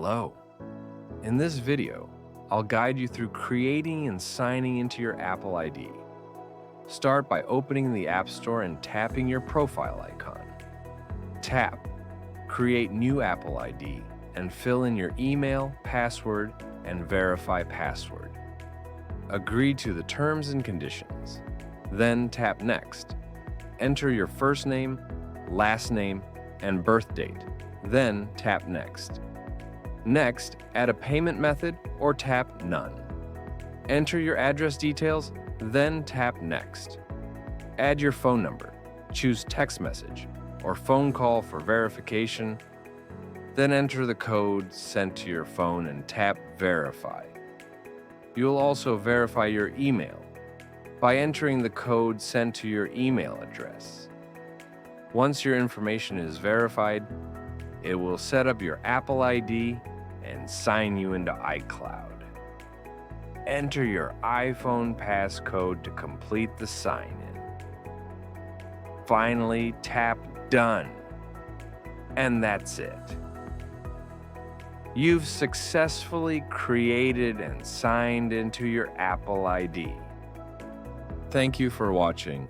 Hello. In this video, I'll guide you through creating and signing into your Apple ID. Start by opening the App Store and tapping your profile icon. Tap Create New Apple ID and fill in your email, password, and verify password. Agree to the terms and conditions. Then tap Next. Enter your first name, last name, and birth date. Then tap Next. Next, add a payment method or tap None. Enter your address details, then tap Next. Add your phone number, choose text message or phone call for verification, then enter the code sent to your phone and tap Verify. You'll also verify your email by entering the code sent to your email address. Once your information is verified, it will set up your Apple ID and sign you into iCloud. Enter your iPhone passcode to complete the sign-in. Finally, tap Done. And that's it. You've successfully created and signed into your Apple ID. Thank you for watching.